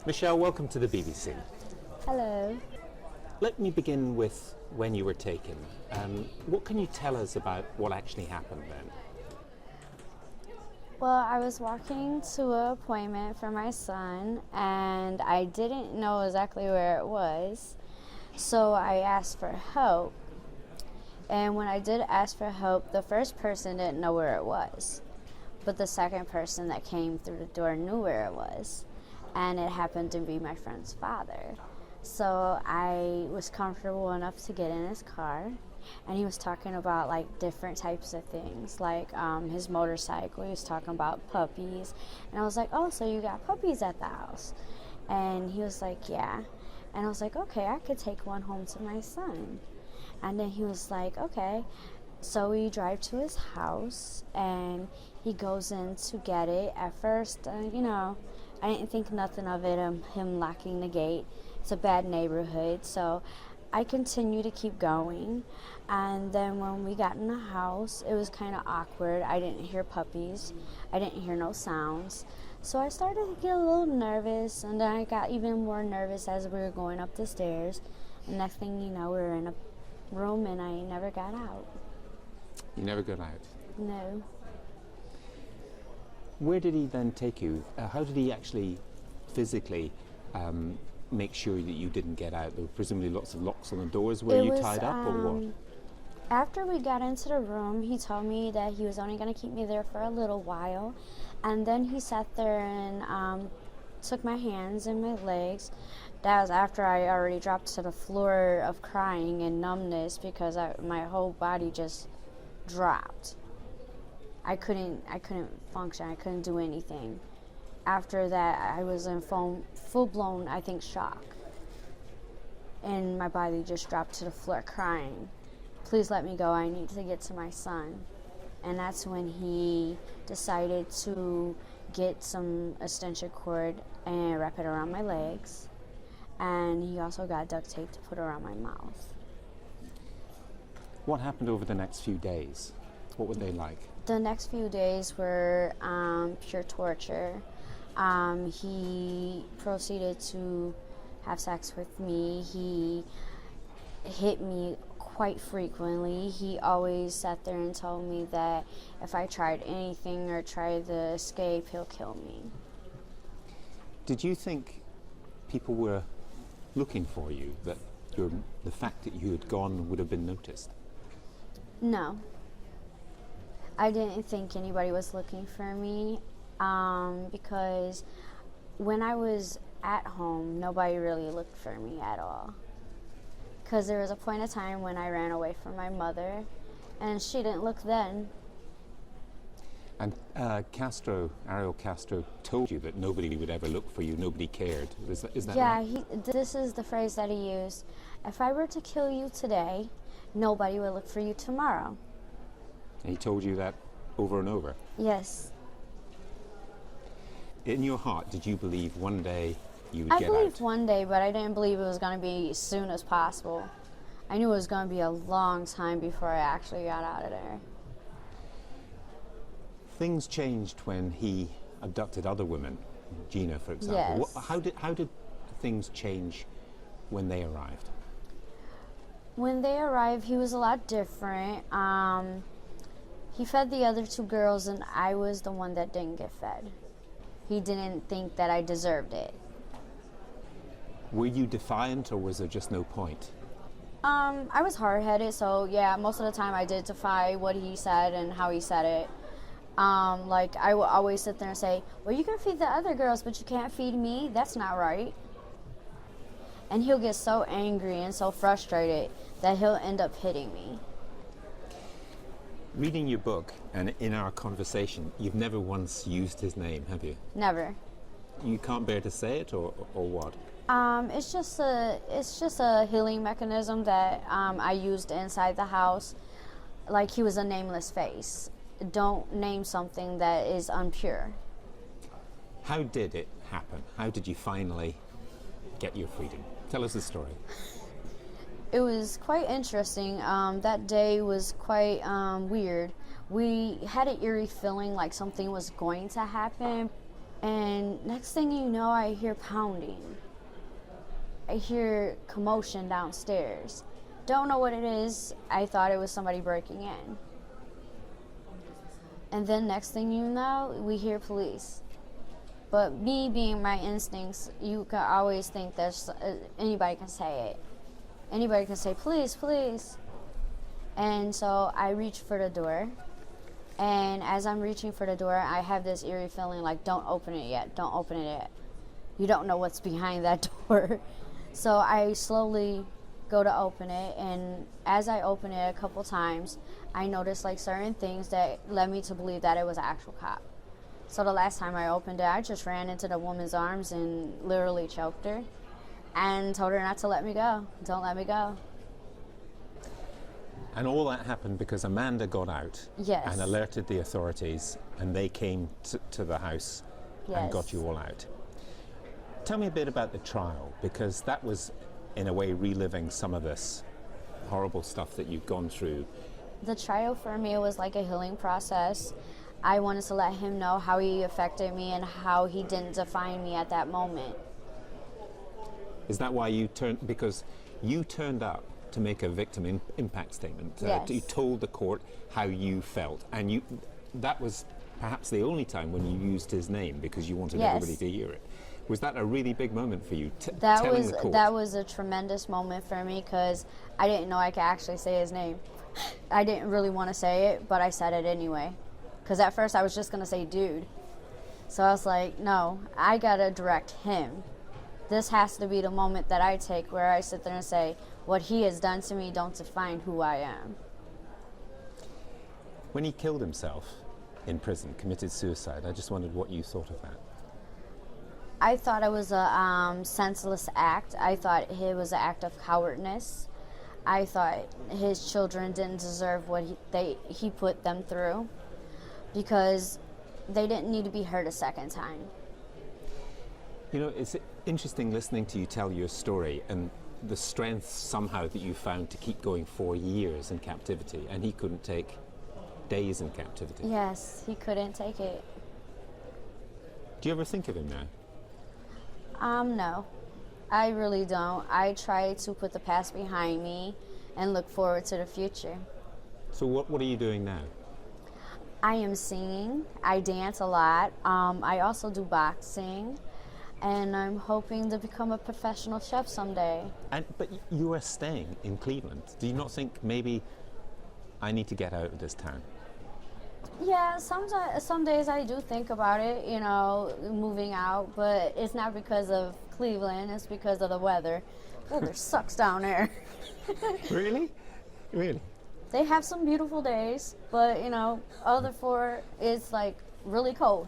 Michelle, welcome to the BBC. Hello. Let me begin with when you were taken. What can you tell us about what actually happened then? Well, I was walking to an appointment for my son, and I didn't know exactly where it was, so I asked for help. And when I did ask for help, the first person didn't know where it was, but the second person that came through the door knew where it was, and it happened to be my friend's father. So I was comfortable enough to get in his car, and he was talking about like different types of things, like his motorcycle. He was talking about puppies, and I was like, oh, so you got puppies at the house? And he was like, yeah. And I was like, okay, I could take one home to my son. And then he was like, okay. So we drive to his house, and he goes in to get it. At first, I didn't think nothing of it, him locking the gate. It's a bad neighborhood, so I continued to keep going. And then when we got in the house, it was kind of awkward. I didn't hear puppies. I didn't hear no sounds. So I started to get a little nervous, and then I got even more nervous as we were going up the stairs. And next thing you know, we were in a room, and I never got out. You never got out? No. Where did he then take you? How did he actually physically make sure that you didn't get out? There were presumably lots of locks on the doors. Were you tied up or what? After we got into the room, he told me that he was only going to keep me there for a little while. And then he sat there and took my hands and my legs. That was after I already dropped to the floor of crying and numbness because my whole body just dropped. I couldn't function. I couldn't do anything. After that, I was in full-blown, I think, shock. And my body just dropped to the floor crying. Please let me go. I need to get to my son. And that's when he decided to get some extension cord and wrap it around my legs. And he also got duct tape to put around my mouth. What happened over the next few days? What were they like? The next few days were pure torture. He proceeded to have sex with me. He hit me quite frequently. He always sat there and told me that if I tried anything or tried to escape, he'll kill me. Did you think people were looking for you, that the fact that you had gone would have been noticed? No. I didn't think anybody was looking for me because when I was at home, nobody really looked for me at all. Because there was a point of time when I ran away from my mother, and she didn't look then. And Ariel Castro told you that nobody would ever look for you, nobody cared. Is that right? Yeah, this is the phrase that he used. If I were to kill you today, nobody would look for you tomorrow. And he told you that over and over? Yes. In your heart, did you believe one day you would get out? I believed one day, but I didn't believe it was going to be as soon as possible. I knew it was going to be a long time before I actually got out of there. Things changed when he abducted other women, Gina, for example. Yes. How did things change when they arrived? When they arrived, he was a lot different. He fed the other two girls, and I was the one that didn't get fed. He didn't think that I deserved it. Were you defiant, or was there just no point? I was hard-headed, so yeah, most of the time I did defy what he said and how he said it. Like, I will always sit there and say, well, you can feed the other girls, but you can't feed me? That's not right. And he'll get so angry and so frustrated that he'll end up hitting me. Reading your book and in our conversation, you've never once used his name, have you? Never. You can't bear to say it, or what? It's just a healing mechanism that I used inside the house. Like, he was a nameless face. Don't name something that is impure. How did it happen? How did you finally get your freedom? Tell us the story. It was quite interesting. That day was quite weird. We had an eerie feeling like something was going to happen, And next thing you know, I hear pounding. I hear commotion downstairs. Don't know what it is. I thought it was somebody breaking in. And then next thing you know, we hear police. But me being my instincts, you can always think there's anybody can say it. Anybody can say, "Police, police." And so I reach for the door. And as I'm reaching for the door, I have this eerie feeling like, don't open it yet, don't open it yet. You don't know what's behind that door. So I slowly go to open it, and as I open it a couple times, I noticed like certain things that led me to believe that it was an actual cop. So the last time I opened it, I just ran into the woman's arms and literally choked her and told her not to let me go. Don't let me go. And all that happened because Amanda got out Yes. and alerted the authorities, and they came to the house and got you all out. Tell me a bit about the trial, because that was, in a way, reliving some of this horrible stuff that you've gone through. The trial for me was like a healing process. I wanted to let him know how he affected me and how he didn't define me at that moment. Is that why you turned, because you turned up to make a victim impact statement? Yes. You told the court how you felt, and that was perhaps the only time when you used his name because you wanted Yes. everybody to hear it. Was that a really big moment for you, That telling the court? that was a tremendous moment for me because I didn't know I could actually say his name. I didn't really want to say it, but I said it anyway. Because at first I was just going to say dude. So I was like, no, I got to direct him. This has to be the moment that I take where I sit there and say, what he has done to me don't define who I am. When he killed himself in prison, committed suicide, I just wondered what you thought of that. I thought it was a senseless act. I thought it was an act of cowardness. I thought his children didn't deserve what he put them through because they didn't need to be hurt a second time. You know, it's interesting listening to you tell your story and the strength somehow that you found to keep going 4 years in captivity, and he couldn't take days in captivity. Yes, he couldn't take it. Do you ever think of him now? No, I really don't. I try to put the past behind me and look forward to the future. So what are you doing now? I am singing. I dance a lot. I also do boxing, and I'm hoping to become a professional chef someday. But you are staying in Cleveland. Do you not think maybe I need to get out of this town? Yeah, some days I do think about it, you know, moving out, but it's not because of Cleveland, it's because of the weather. Weather sucks down there. Really? Really? They have some beautiful days, but, you know, other four is like really cold.